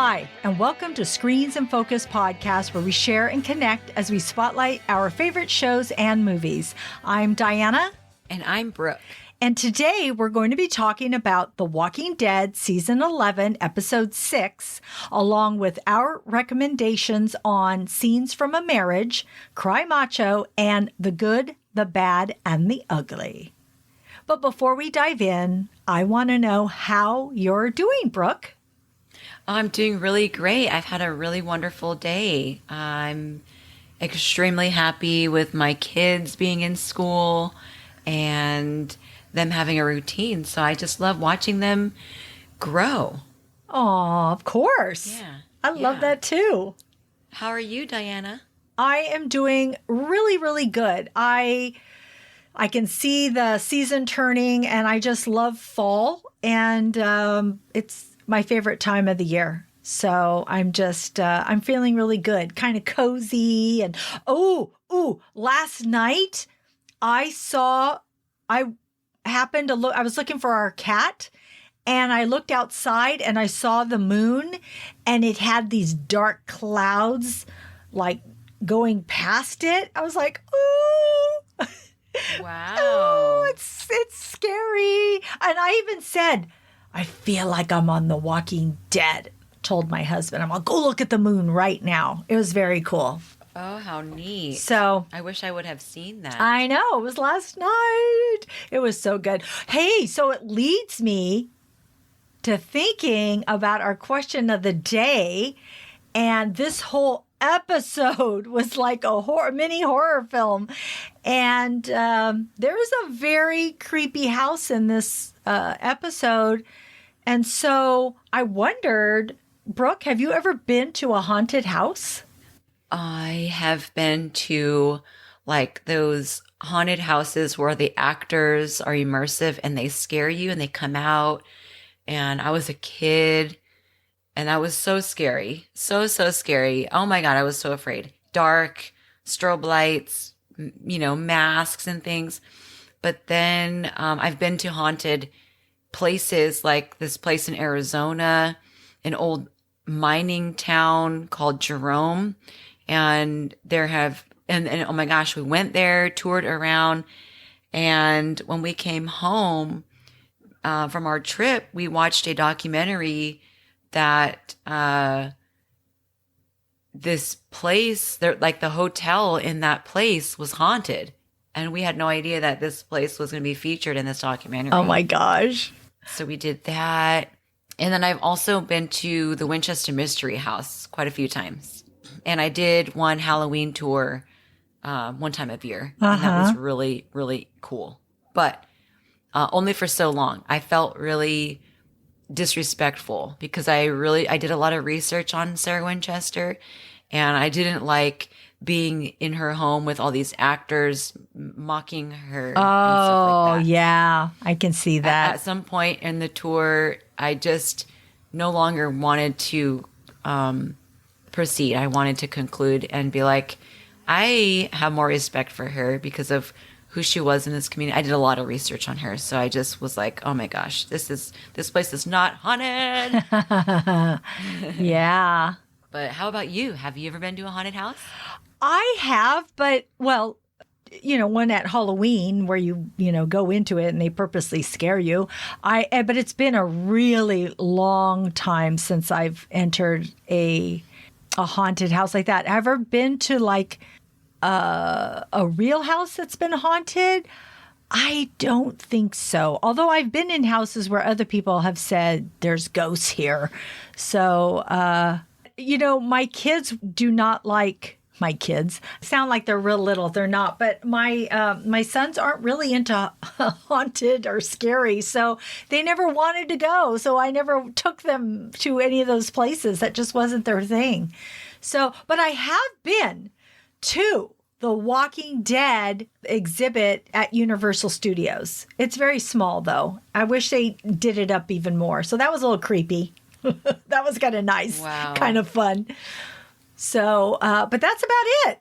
Hi, and welcome to Screens and Focus podcast, where we share and connect as we spotlight our favorite shows and movies. I'm Diana. And I'm Brooke. And today we're going to be talking about The Walking Dead Season 11, Episode 6, along with our recommendations on Scenes from a Marriage, Cry Macho, and The Good, the Bad, and the Ugly. But before we dive in, I want to know how you're doing, Brooke. I'm doing really great. I've had a really wonderful day. I'm extremely happy with my kids being in school and them having a routine. So I just love watching them grow. Oh, of course. Yeah. I love that too. How are you, Diana? I am doing really, really good. I can see the season turning, and I just love fall, and it's my favorite time of the year. So I'm just, I'm feeling really good, kind of cozy. And last night I happened to look, I was looking for our cat, and I looked outside and I saw the moon, and it had these dark clouds like going past it. I was like, ooh. Wow. Oh, it's scary. And I even said, I feel like I'm on The Walking Dead. Told my husband, I'm going to go look at the moon right now. It was very cool. Oh, how neat. So I wish I would have seen that. I know. It was last night. It was so good. Hey, so it leads me to thinking about our question of the day. And this whole episode was like a mini horror film. And there is a very creepy house in this episode. And so I wondered, Brooke, have you ever been to a haunted house? I have been to like those haunted houses where the actors are immersive and they scare you and they come out. And I was a kid. And that was so scary. So scary. Oh my God, I was so afraid. Dark, strobe lights, masks and things. But then I've been to haunted places like this place in Arizona, an old mining town called Jerome. And and oh my gosh, we went there, toured around. And when we came home from our trip, we watched a documentary that this place, like the hotel in that place was haunted. And we had no idea that this place was going to be featured in this documentary. Oh my gosh. So we did that. And then I've also been to the Winchester Mystery House quite a few times. And I did one Halloween tour one time of year. And that was really, really cool. But only for so long. I felt really disrespectful because I did a lot of research on Sarah Winchester, and I didn't like being in her home with all these actors mocking her. Oh, and stuff like that. Yeah, I can see that. At some point in the tour, I just no longer wanted to proceed. I wanted to conclude and be like, I have more respect for her because of who she was in this community. I did a lot of research on her. So I just was like, oh my gosh, this place is not haunted. Yeah. But how about you? Have you ever been to a haunted house? I have, but one at Halloween where you go into it and they purposely scare you. But it's been a really long time since I've entered a haunted house like that. Have you ever been to like a real house that's been haunted? I don't think so. Although I've been in houses where other people have said there's ghosts here. So, my kids do not like. My kids sound like they're real little. They're not. But my sons aren't really into haunted or scary. So they never wanted to go. So I never took them to any of those places. That just wasn't their thing. So, but I have been to the Walking Dead exhibit at Universal Studios. It's very small, though. I wish they did it up even more. So that was a little creepy. That was kind of nice. Wow. Kind of fun. So, but that's about it.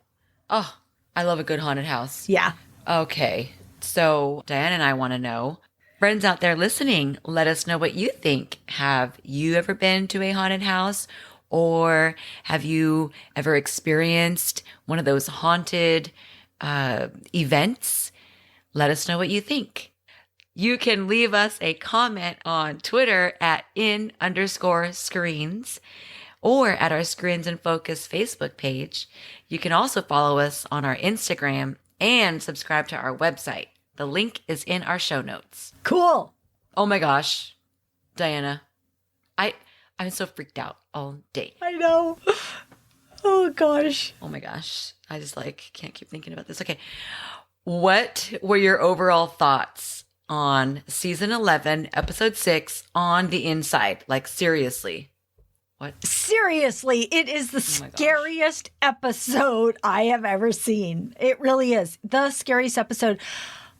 Oh, I love a good haunted house. Yeah. Okay. So Diane and I want to know, Friends out there listening, let us know what you think. Have you ever been to a haunted house? Or have you ever experienced one of those haunted events? Let us know what you think. You can leave us a comment on Twitter at @in_screens or at our Screens in Focus Facebook page. You can also follow us on our Instagram and subscribe to our website. The link is in our show notes. Cool. Oh my gosh, Diana, I'm so freaked out all day. I know. Oh gosh. Oh my gosh. I just can't keep thinking about this. Okay. What were your overall thoughts on season 11, episode 6, On the Inside? Seriously. What? Seriously, it is the scariest episode I have ever seen. It really is. The scariest episode.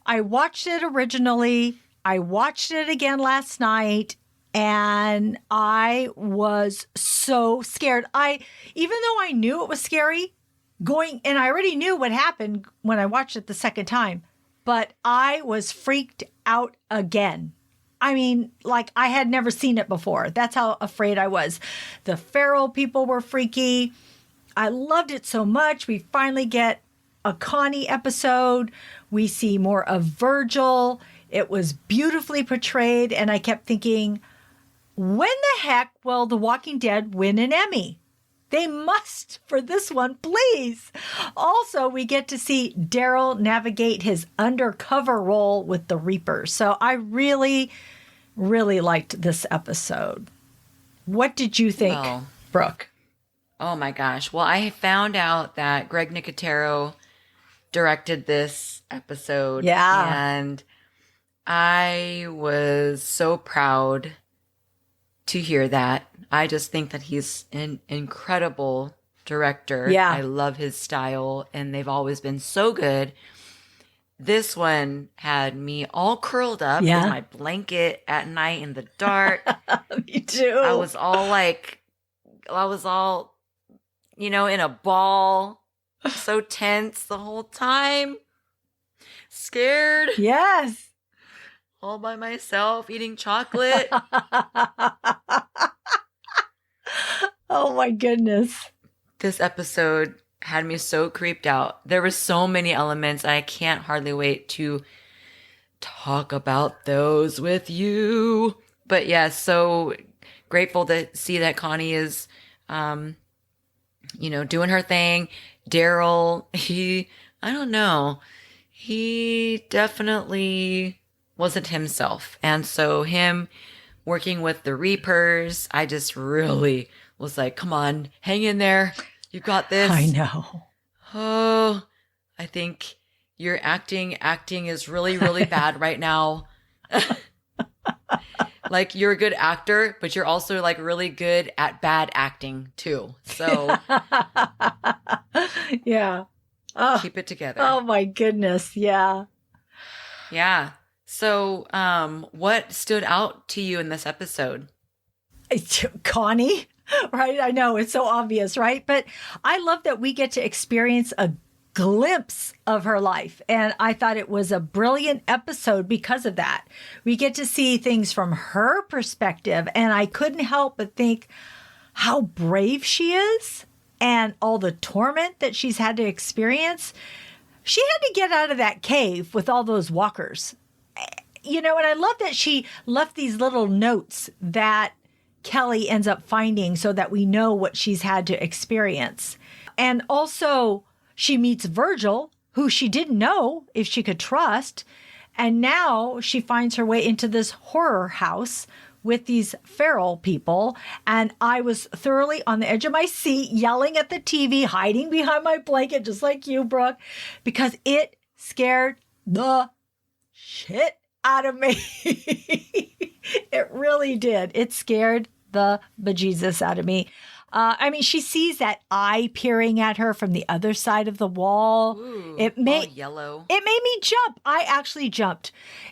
I watched it originally. I watched it again last night. And I was so scared. Even though I knew it was scary, and I already knew what happened when I watched it the second time, but I was freaked out again. I mean, I had never seen it before. That's how afraid I was. The feral people were freaky. I loved it so much. We finally get a Connie episode. We see more of Virgil. It was beautifully portrayed. And I kept thinking, when the heck will The Walking Dead win an Emmy? They must for this one, please. Also, we get to see Daryl navigate his undercover role with the Reapers. So I really, really liked this episode. What did you think, Brooke? Oh my gosh. Well, I found out that Greg Nicotero directed this episode. Yeah. And I was so proud to hear that. I just think that he's an incredible director. Yeah. I love his style, and they've always been so good. This one had me all curled up in my blanket at night in the dark. Me too. I was all in a ball, so tense the whole time, scared. Yes. All by myself, eating chocolate. Oh my goodness. This episode had me so creeped out. There were so many elements. I can't hardly wait to talk about those with you. But yeah, so grateful to see that Connie is, doing her thing. Daryl, I don't know. He definitely wasn't himself. And so him working with the Reapers, I just really was like, come on, hang in there. You got this. I know. Oh, I think your acting is really, really bad right now. You're a good actor, but you're also really good at bad acting too. So yeah. Keep it together. Oh my goodness. Yeah. Yeah. So, what stood out to you in this episode? Connie, right? I know it's so obvious, right? But I love that we get to experience a glimpse of her life. And I thought it was a brilliant episode because of that. We get to see things from her perspective. And I couldn't help but think how brave she is and all the torment that she's had to experience. She had to get out of that cave with all those walkers. And I love that she left these little notes that Kelly ends up finding so that we know what she's had to experience. And also, she meets Virgil, who she didn't know if she could trust. And now she finds her way into this horror house with these feral people. And I was thoroughly on the edge of my seat, yelling at the TV, hiding behind my blanket, just like you, Brooke, because it scared the shit out of me. It really did. It scared the bejesus out of me. She sees that eye peering at her from the other side of the wall. Ooh, all yellow. It made me jump. I actually jumped.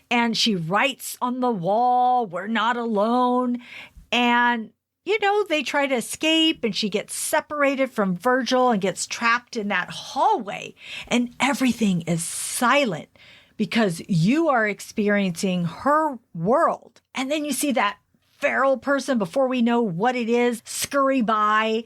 And she writes on the wall, "We're not alone." And, they try to escape, and she gets separated from Virgil and gets trapped in that hallway. And everything is silent. because you are experiencing her world. And then you see that feral person, before we know what it is, scurry by,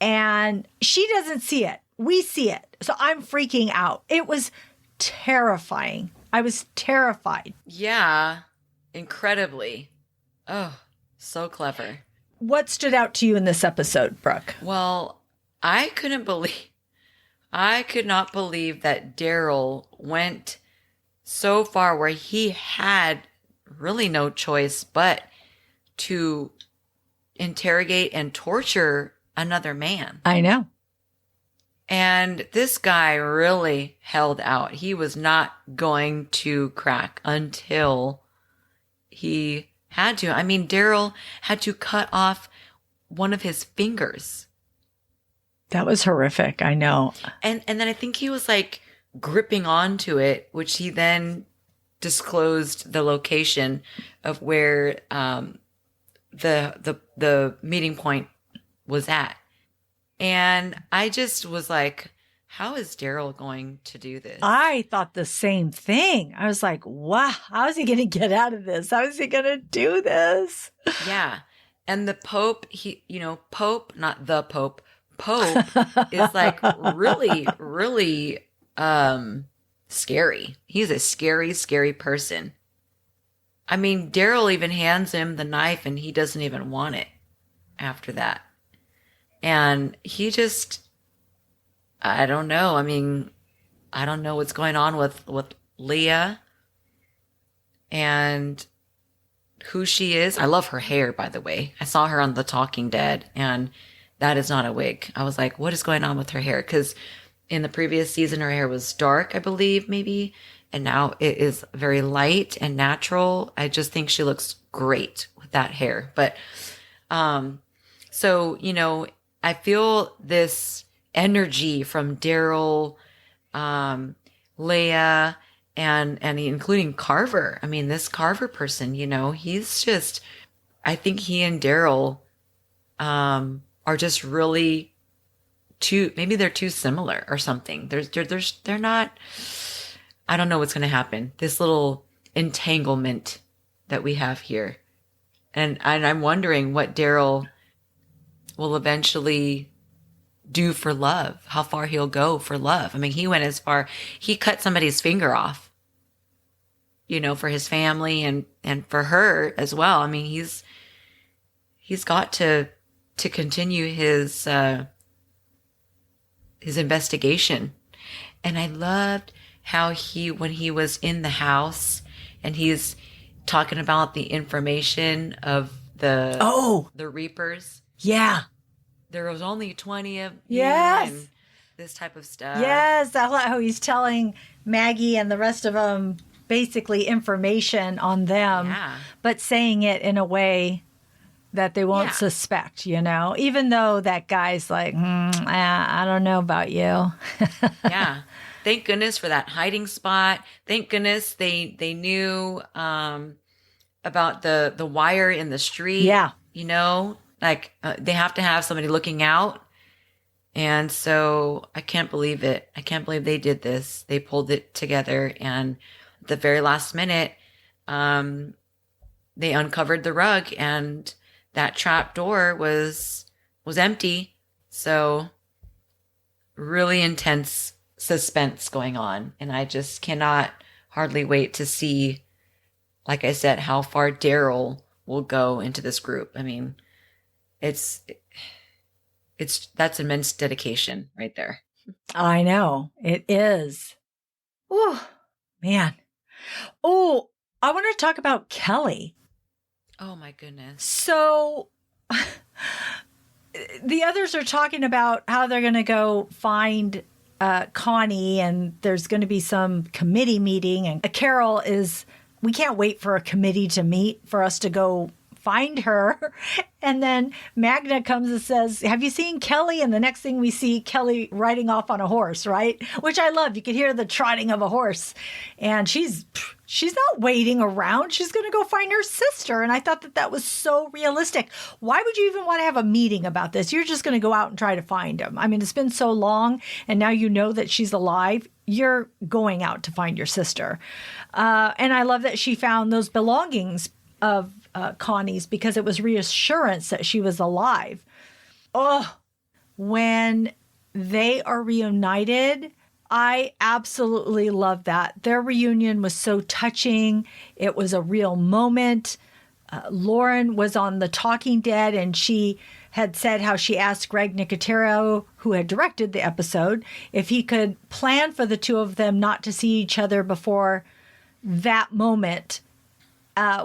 and she doesn't see it. We see it. So I'm freaking out. It was terrifying. I was terrified. Yeah, incredibly. Oh, so clever. What stood out to you in this episode, Brooke? Well, I could not believe that Daryl went so far where he had really no choice but to interrogate and torture another man. I know. And this guy really held out. He was not going to crack until he had to. I mean, Daryl had to cut off one of his fingers. That was horrific. I know. And then I think he was like gripping onto it, which he then disclosed the location of where the meeting point was at. And I just was like, how is Daryl going to do this? I thought the same thing. I was like, wow, how is he going to get out of this? How is he going to do this? Yeah. And the Pope, Pope, not the Pope, Pope is like really, really scary. He's a scary, scary person. I mean, Daryl even hands him the knife and he doesn't even want it after that. And he just, I don't know. I mean, I don't know what's going on with Leah and who she is. I love her hair, by the way. I saw her on The Talking Dead, and that is not a wig. I was like, what is going on with her hair? Because in the previous season, her hair was dark, I believe, maybe. And now it is very light and natural. I just think she looks great with that hair. But, so, I feel this energy from Daryl, Leia, and including Carver. I mean, this Carver person, he's just, I think he and Daryl are just really maybe they're too similar or something. They're not, I don't know what's going to happen. This little entanglement that we have here. And I'm wondering what Daryl will eventually do for love, how far he'll go for love. I mean, he went as far, he cut somebody's finger off, for his family and for her as well. I mean, he's got to continue his investigation. And I loved how when he was in the house and he's talking about the information of the Reapers. Yeah. There was only 20 of yes. you and this type of stuff. Yes. I like how he's telling Maggie and the rest of them basically information on them, but saying it in a way that they won't suspect, even though that guy's like, I don't know about you. Yeah. Thank goodness for that hiding spot. Thank goodness they knew about the wire in the street. Yeah. They have to have somebody looking out. And so I can't believe it. I can't believe they did this. They pulled it together. And at the very last minute, they uncovered the rug and that trap door was empty. So really intense suspense going on. And I just cannot hardly wait to see, like I said, how far Daryl will go into this group. I mean, that's immense dedication right there. I know it is. Oh, man. Oh, I want to talk about Kelly. Oh my goodness. So the others are talking about how they're going to go find Connie, and there's going to be some committee meeting, and Carol we can't wait for a committee to meet for us to go find her. And then Magna comes and says, have you seen Kelly? And the next thing we see Kelly riding off on a horse, right? Which I love. You could hear the trotting of a horse. And she's not waiting around. She's going to go find her sister. And I thought that was so realistic. Why would you even want to have a meeting about this? You're just going to go out and try to find him. I mean, it's been so long, and now you know that she's alive. you're going out to find your sister. And I love that she found those belongings of Connie's because it was reassurance that she was alive. Oh, when they are reunited, I absolutely love that. Their reunion was so touching. It was a real moment. Lauren was on The Talking Dead, and she had said how she asked Greg Nicotero, who had directed the episode, if he could plan for the two of them not to see each other before that moment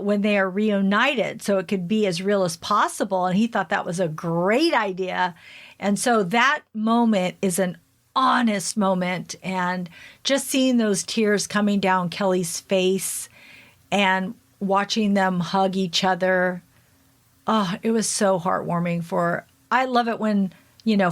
when they are reunited, so it could be as real as possible. And he thought that was a great idea. And so that moment is an honest moment, and just seeing those tears coming down Kelly's face and watching them hug each other. Oh, it was so heartwarming. I love it when,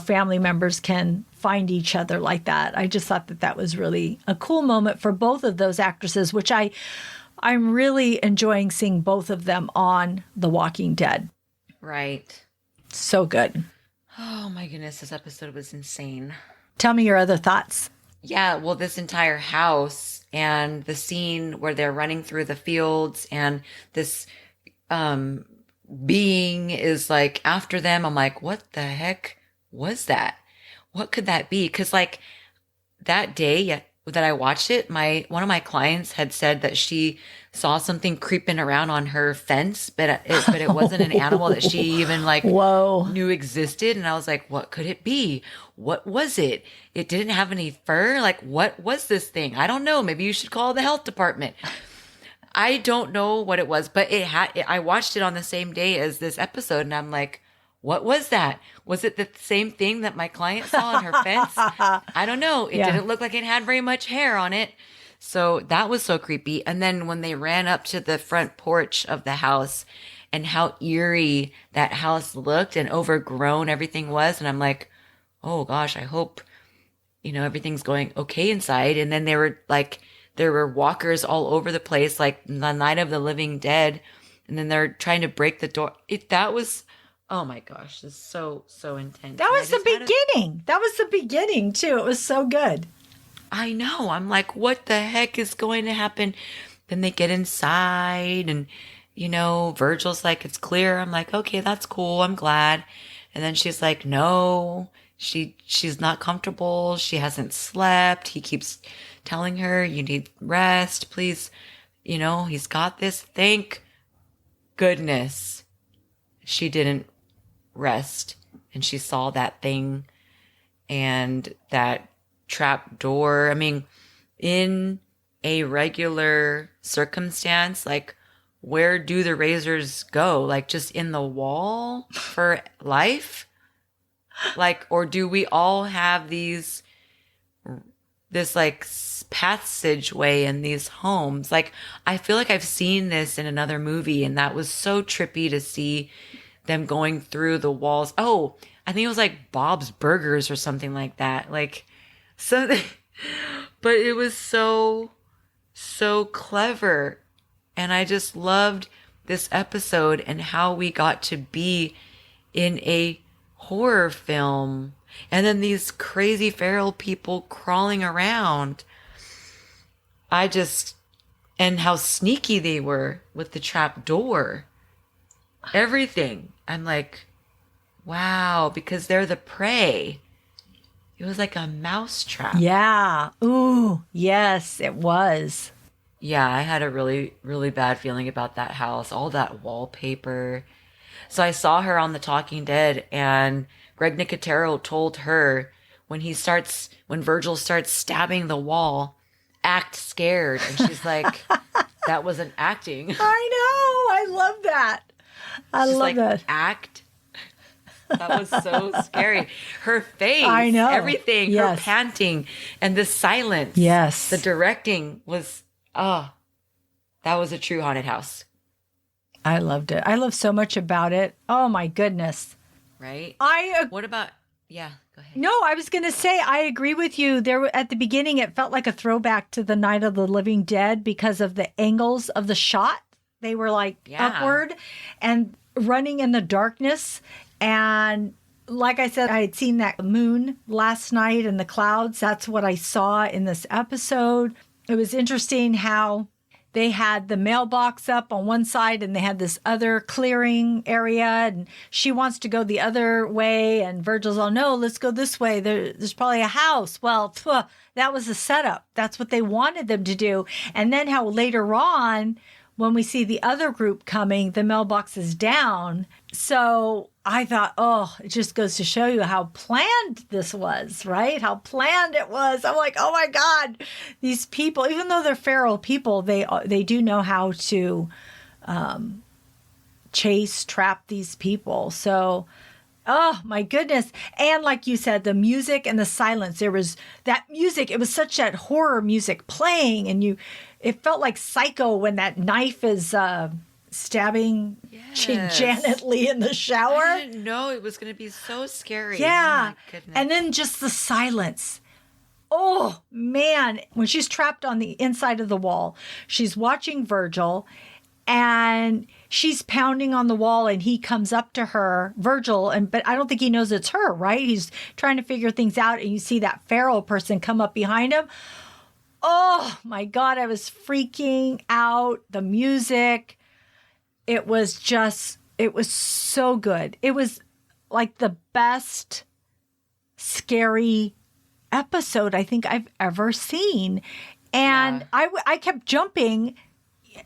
family members can find each other like that. I just thought that was really a cool moment for both of those actresses, which I'm really enjoying seeing both of them on The Walking Dead. Right. So good. Oh my goodness, this episode was insane. Tell me your other thoughts. Yeah, well, this entire house and the scene where they're running through the fields and this being is like after them. I'm like, what the heck was that? What could that be? Because like that day that I watched it, one of my clients had said that she saw something creeping around on her fence, but it wasn't an animal that she even knew existed. And I was like, what could it be? What was it? It didn't have any fur. Like, what was this thing? I don't know. Maybe you should call the health department. I don't know what it was, but I watched it on the same day as this episode, and I'm like, what was that? Was it the same thing that my client saw on her fence? I don't know. It didn't look like it had very much hair on it. So that was so creepy. And then when they ran up to the front porch of the house and how eerie that house looked and overgrown everything was. And I'm like, oh gosh, I hope, everything's going okay inside. And then there were walkers all over the place, like the Night of the Living Dead. And then they're trying to break the door. That was, oh my gosh, this is so intense. That was the beginning. That was the beginning too. It was so good. I know. I'm like, what the heck is going to happen? Then they get inside and, Virgil's like, it's clear. I'm like, okay, that's cool. I'm glad. And then she's like, no, she's not comfortable. She hasn't slept. He keeps telling her, you need rest, please. He's got this. Thank goodness she didn't rest. And she saw that thing and that trap door. I mean, in a regular circumstance, like, where do the razors go? Like, just in the wall for life? Like, or do we all have this like passageway in these homes? Like, I feel like I've seen this in another movie, and that was so trippy to see them going through the walls. Oh, I think it was like Bob's Burgers or something like that. Like, so, but it was so clever. And I just loved this episode and how we got to be in a horror film. And then these crazy feral people crawling around. And how sneaky they were with the trap door. Everything. I'm like, wow, because they're the prey. It was like a mouse trap. Yeah. Ooh, yes, it was. Yeah, I had a really, really bad feeling about that house. All that wallpaper. So I saw her on The Talking Dead, and Greg Nicotero told her when Virgil starts stabbing the wall, act scared. And she's like, that wasn't acting. I know. I love that. I love that. Act. That was so scary. Her face, I know. Everything, yes. Her panting, and the silence. Yes. The directing was, that was a true haunted house. I loved it. I love so much about it. Oh my goodness. Right? What about, yeah, go ahead. No, I was going to say, I agree with you. At the beginning, it felt like a throwback to the Night of the Living Dead because of the angles of the shot. They were upward and running in the darkness. And like I said, I had seen that moon last night in the clouds. That's what I saw in this episode. It was interesting how they had the mailbox up on one side and they had this other clearing area, and she wants to go the other way. And Virgil's, oh, no, let's go this way. There's probably a house. Well, that was a setup. That's what they wanted them to do. And then how later on, when we see the other group coming, the mailbox is down. So I thought, oh, it just goes to show you how planned this was, right? How planned it was. I'm like, oh my God, these people, even though they're feral people, they do know how to trap these people. So, oh my goodness. And like you said, the music and the silence, there was that music. It was such that horror music playing, and it felt like Psycho when that knife is stabbing Janet Leigh in the shower. I didn't know it was going to be so scary. Yeah. Oh my goodness. And then just the silence. Oh, man. When she's trapped on the inside of the wall, she's watching Virgil, and she's pounding on the wall, and he comes up to her, Virgil, but I don't think he knows it's her, right? He's trying to figure things out, and you see that feral person come up behind him. Oh, my God. I was freaking out. The music. It was so good. It was like the best scary episode I think I've ever seen. And yeah. I kept jumping,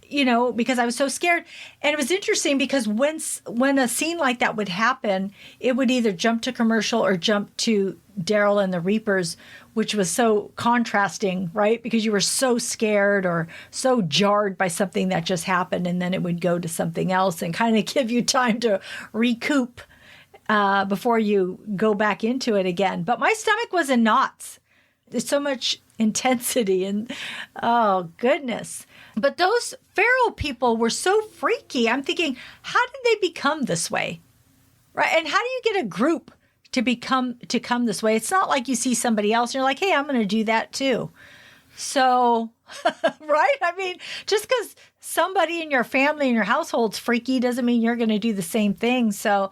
because I was so scared. And it was interesting because when a scene like that would happen, it would either jump to commercial or jump to Daryl and the Reapers, which was so contrasting, right? Because you were so scared or so jarred by something that just happened, and then it would go to something else and kind of give you time to recoup before you go back into it again. But my stomach was in knots. There's so much intensity and, oh, goodness. But those feral people were so freaky. I'm thinking, how did they become this way? Right? And how do you get a group to come this way? It's not like you see somebody else and you're like, hey, I'm going to do that too. So, right? I mean, just because somebody in your family and your household's freaky doesn't mean you're going to do the same thing. So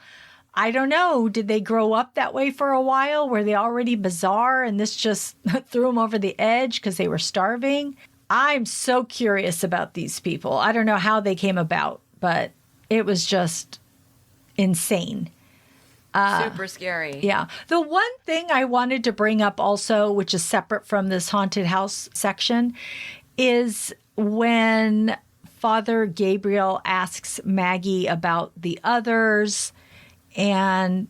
I don't know. Did they grow up that way for a while? Were they already bizarre and this just threw them over the edge because they were starving? I'm so curious about these people. I don't know how they came about, but it was just insane. Super scary. Yeah. The one thing I wanted to bring up also, which is separate from this haunted house section, is when Father Gabriel asks Maggie about the others, and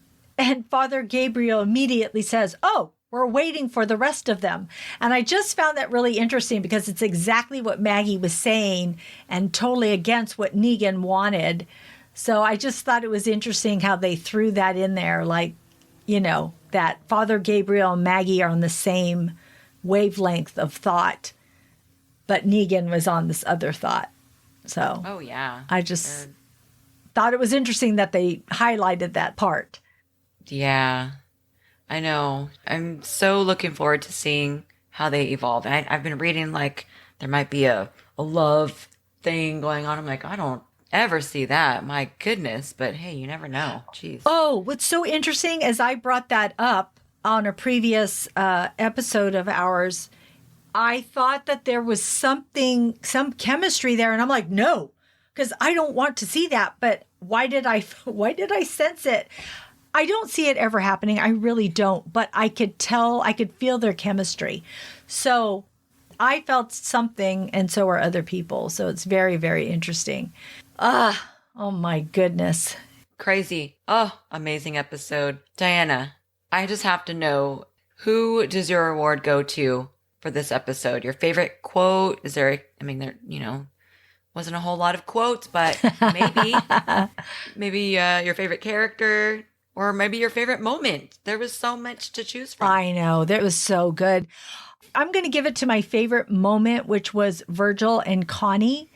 Father Gabriel immediately says, oh, we're waiting for the rest of them. And I just found that really interesting because it's exactly what Maggie was saying and totally against what Negan wanted. So I just thought it was interesting how they threw that in there, like, that Father Gabriel and Maggie are on the same wavelength of thought, but Negan was on this other thought. So, oh yeah, I just thought it was interesting that they highlighted that part. Yeah, I know. I'm so looking forward to seeing how they evolve. And I've been reading like there might be a love thing going on. I'm like, I don't ever see that. My goodness. But hey, you never know. Jeez. Oh, what's so interesting is I brought that up on a previous episode of ours. I thought that there was some chemistry there. And I'm like, no, because I don't want to see that. But why did I sense it? I don't see it ever happening. I really don't. But I could feel their chemistry. So I felt something, and so are other people. So it's very, very interesting. Oh my goodness. Crazy. Oh, amazing episode. Diana, I just have to know, who does your award go to for this episode? Your favorite quote? Is there, there, wasn't a whole lot of quotes, but maybe your favorite character, or maybe your favorite moment. There was so much to choose from. I know. That was so good. I'm going to give it to my favorite moment, which was Virgil and Connie.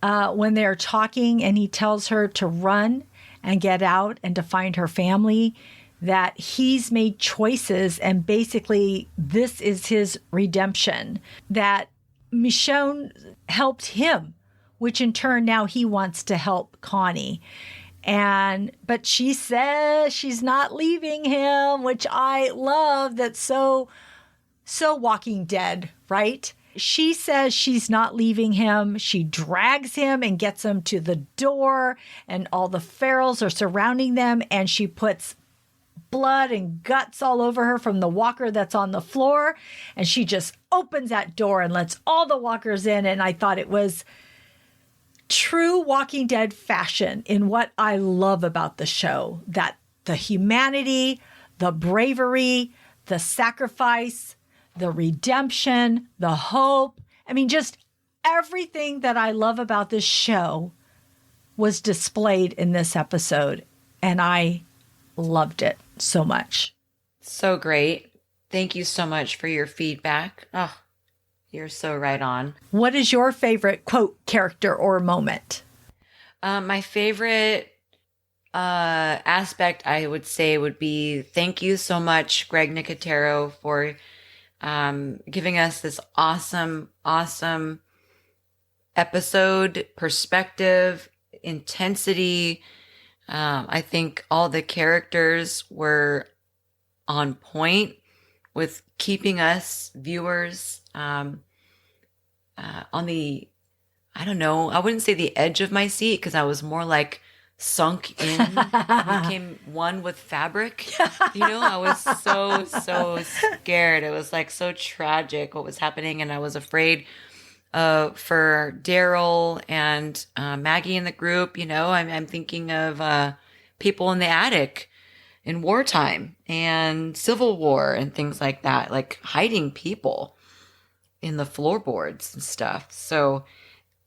When they're talking and he tells her to run and get out and to find her family, that he's made choices and basically this is his redemption, that Michonne helped him, which in turn now he wants to help Connie. But she says she's not leaving him, which I love. That's so Walking Dead, right? She says she's not leaving him. She drags him and gets him to the door, and all the ferals are surrounding them, and she puts blood and guts all over her from the walker that's on the floor, and she just opens that door and lets all the walkers in. And I thought it was true Walking Dead fashion in what I love about the show, that the humanity, the bravery, the sacrifice, the redemption, the hope. I mean, just everything that I love about this show was displayed in this episode, and I loved it so much. So great. Thank you so much for your feedback. Oh, you're so right on. What is your favorite quote, character, or moment? My favorite aspect, I would say, would be thank you so much, Greg Nicotero, for giving us this awesome episode, perspective, intensity. I think all the characters were on point with keeping us viewers on the, I don't know, I wouldn't say the edge of my seat, because I was more like sunk in, became one with fabric. I was so scared. It was like so tragic what was happening, and I was afraid for Daryl and Maggie in the group. I'm thinking of people in the attic in wartime and Civil War and things like that, like hiding people in the floorboards and stuff. So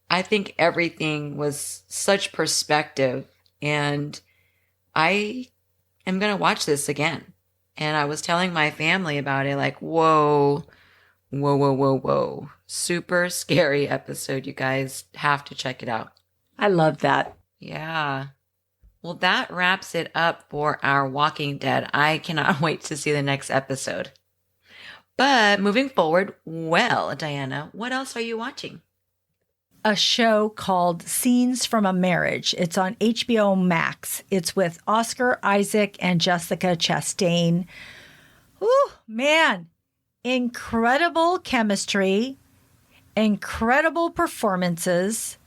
I think everything was such perspective, and I am going to watch this again. And I was telling my family about it, like, whoa. Super scary episode. You guys have to check it out. I love that. Yeah. Well, that wraps it up for our Walking Dead. I cannot wait to see the next episode. But moving forward, well, Diana, what else are you watching? A show called Scenes from a Marriage. It's on HBO Max. It's with Oscar Isaac and Jessica Chastain. Ooh, man. Incredible chemistry, incredible performances.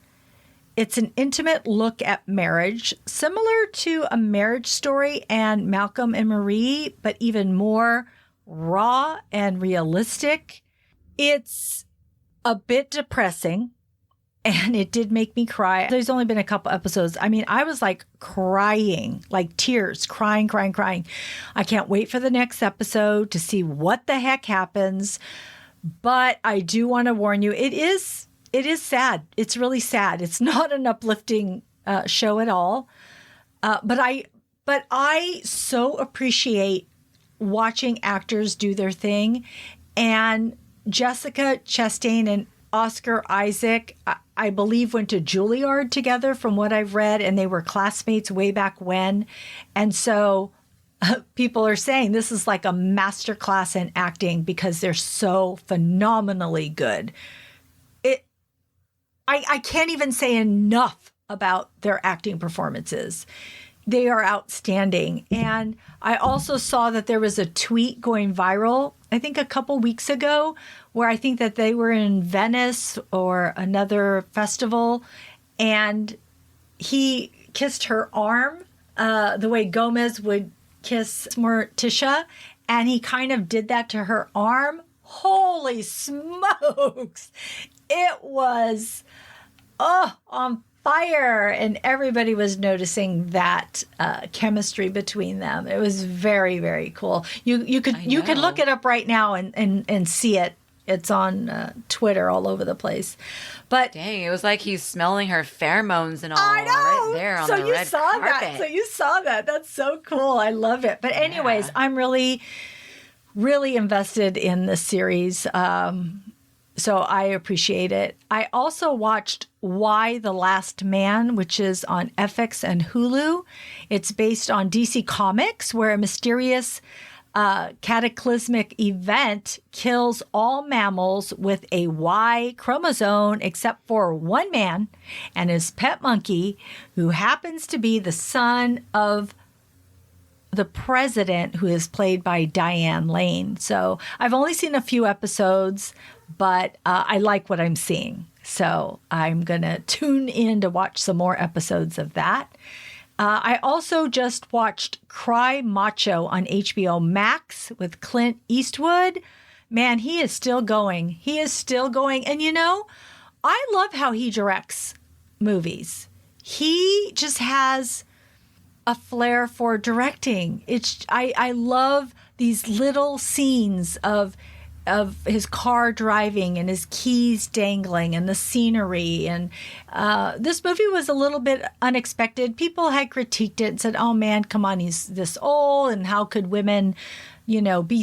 It's an intimate look at marriage, similar to A Marriage Story and Malcolm and Marie, but even more raw and realistic. It's a bit depressing, and it did make me cry. There's only been a couple episodes. I mean, I was like crying, like tears, crying. I can't wait for the next episode to see what the heck happens. But I do want to warn you, it is sad. It's really sad. It's not an uplifting show at all. But I so appreciate watching actors do their thing. And Jessica Chastain and Oscar Isaac, I believe, went to Juilliard together from what I've read, and they were classmates way back when. And so people are saying this is like a masterclass in acting because they're so phenomenally good. I can't even say enough about their acting performances. They are outstanding. And I also saw that there was a tweet going viral, I think a couple weeks ago, where I think that they were in Venice or another festival, and he kissed her arm the way Gomez would kiss Morticia, and he kind of did that to her arm. Holy smokes! It was on fire, and everybody was noticing that chemistry between them. It was very, very cool. You could look it up right now and see it. It's on Twitter all over the place. But dang, it was like he's smelling her pheromones and all I know. right there on the red carpet. So you saw that. That's so cool. I love it. But anyways, I'm really, really invested in this series. So I appreciate it. I also watched Why the Last Man, which is on FX and Hulu. It's based on DC Comics, where a mysterious cataclysmic event kills all mammals with a Y chromosome except for one man and his pet monkey, who happens to be the son of the president, who is played by Diane Lane. So I've only seen a few episodes, but I like what I'm seeing. So I'm going to tune in to watch some more episodes of that. I also just watched Cry Macho on HBO Max with Clint Eastwood. Man, he is still going. He is still going. And I love how he directs movies. He just has a flair for directing. I love these little scenes of his car driving and his keys dangling and the scenery. And this movie was a little bit unexpected. People had critiqued it and said, oh man, come on, he's this old, and how could women,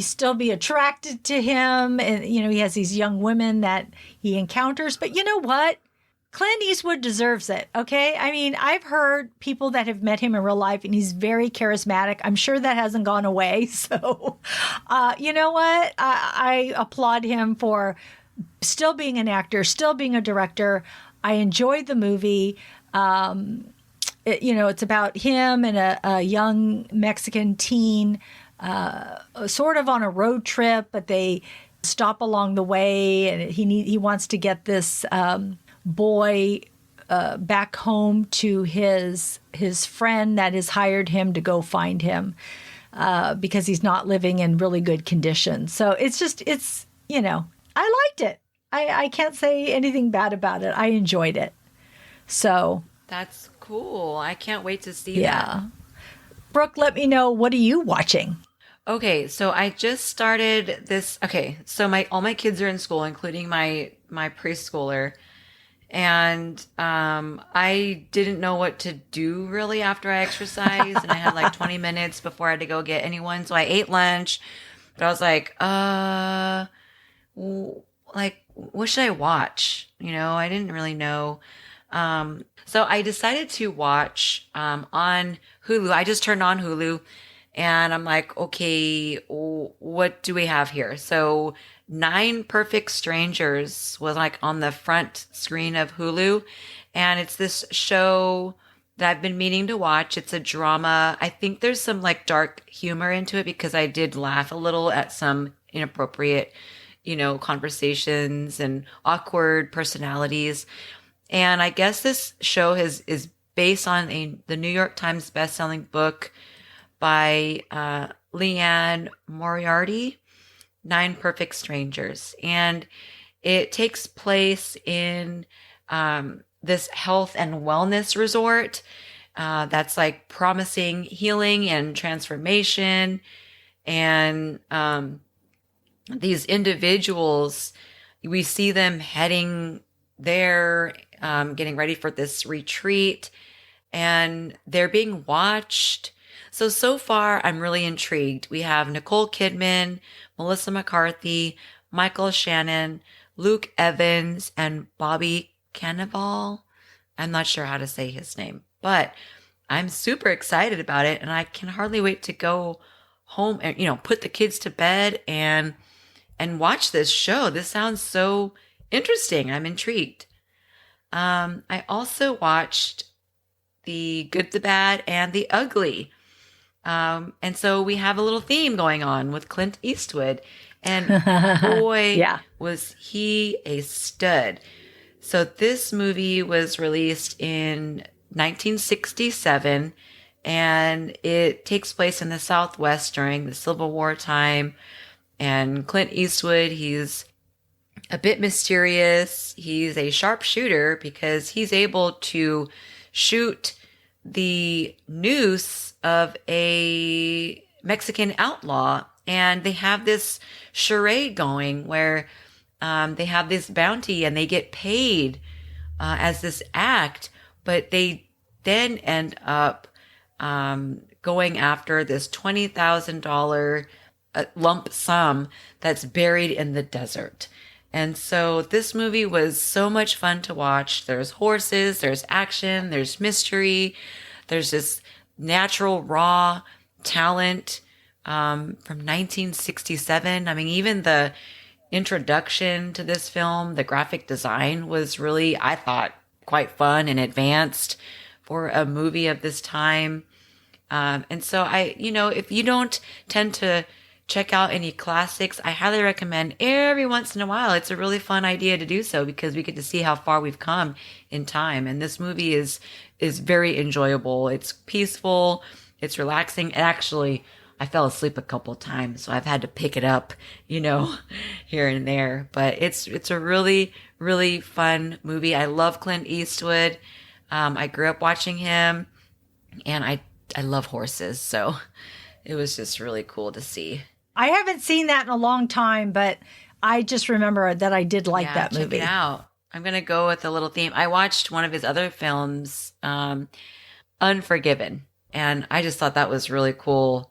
still be attracted to him? And, he has these young women that he encounters. But you know what? Clint Eastwood deserves it, okay? I mean, I've heard people that have met him in real life, and he's very charismatic. I'm sure that hasn't gone away. So, you know what? I applaud him for still being an actor, still being a director. I enjoyed the movie. It's about him and a young Mexican teen, sort of on a road trip, but they stop along the way, and he wants to get this boy back home to his friend that has hired him to go find him because he's not living in really good conditions. So I liked it. I can't say anything bad about it. I enjoyed it. So That's cool. I can't wait to see that. Brooke, let me know, what are you watching? Okay, so I just started this. Okay, so all my kids are in school, including my preschooler. And I didn't know what to do really after I exercised, and I had like 20 minutes before I had to go get anyone. So I ate lunch, but I was like, what should I watch? I didn't really know. So I decided to watch on Hulu. I just turned on Hulu, and I'm like, okay, what do we have here? So 9 Perfect Strangers was like on the front screen of Hulu. And it's this show that I've been meaning to watch. It's a drama. I think there's some like dark humor into it because I did laugh a little at some inappropriate, conversations and awkward personalities. And I guess this show is based on the New York Times bestselling book by Leanne Moriarty, 9 Perfect Strangers. And it takes place in this health and wellness resort that's like promising healing and transformation. And these individuals, we see them heading there, getting ready for this retreat, and they're being watched. So far, I'm really intrigued. We have Nicole Kidman, Melissa McCarthy, Michael Shannon, Luke Evans, and Bobby Cannavale. I'm not sure how to say his name, but I'm super excited about it, and I can hardly wait to go home and, put the kids to bed and watch this show. This sounds so interesting. I'm intrigued. I also watched The Good, the Bad, and the Ugly. And so we have a little theme going on with Clint Eastwood, and boy, was he a stud. So this movie was released in 1967, and it takes place in the Southwest during the Civil War time. And Clint Eastwood, he's a bit mysterious. He's a sharpshooter because he's able to shoot the noose of a Mexican outlaw. And they have this charade going where they have this bounty and they get paid as this act, but they then end up going after this $20,000 lump sum that's buried in the desert. And so this movie was so much fun to watch. There's horses, there's action, there's mystery, there's this natural raw talent from 1967. I mean, even the introduction to this film, the graphic design was really, I thought, quite fun and advanced for a movie of this time. And so if you don't tend to check out any classics, I highly recommend every once in a while. It's a really fun idea to do so because we get to see how far we've come in time. And this movie is very enjoyable. It's peaceful. It's relaxing. Actually, I fell asleep a couple of times, so I've had to pick it up, here and there. But it's a really, really fun movie. I love Clint Eastwood. I grew up watching him, and I love horses, so it was just really cool to see. I haven't seen that in a long time, but I just remember that I did like that movie. Check it out. I'm going to go with a little theme. I watched one of his other films, Unforgiven, and I just thought that was really cool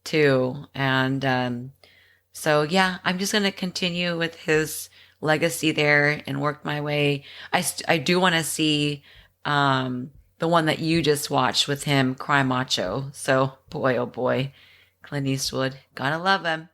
too. And so, yeah, I'm just going to continue with his legacy there and work my way. I do want to see the one that you just watched with him, Cry Macho. So, boy, oh boy, Clint Eastwood, gotta love him.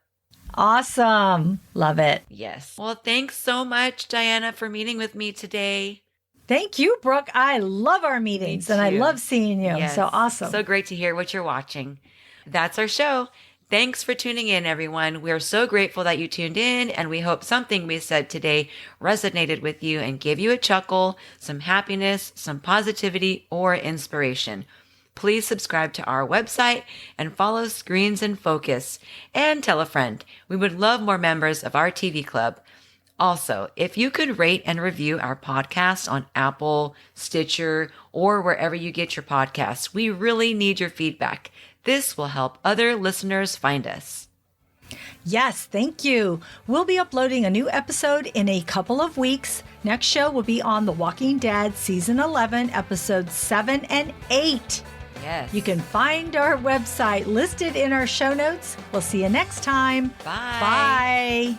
Awesome. Love it. Yes. Well, thanks so much, Diana, for meeting with me today. Thank you, Brooke. I love our meetings and I love seeing you. Yes. So awesome. So great to hear what you're watching. That's our show. Thanks for tuning in, everyone. We're so grateful that you tuned in, and we hope something we said today resonated with you and gave you a chuckle, some happiness, some positivity, or inspiration. Please subscribe to our website and follow Screens in Focus. And tell a friend. We would love more members of our TV club. Also, if you could rate and review our podcast on Apple, Stitcher, or wherever you get your podcasts, we really need your feedback. This will help other listeners find us. Yes, thank you. We'll be uploading a new episode in a couple of weeks. Next show will be on The Walking Dead Season 11, Episodes 7 and 8. Yes. You can find our website listed in our show notes. We'll see you next time. Bye. Bye.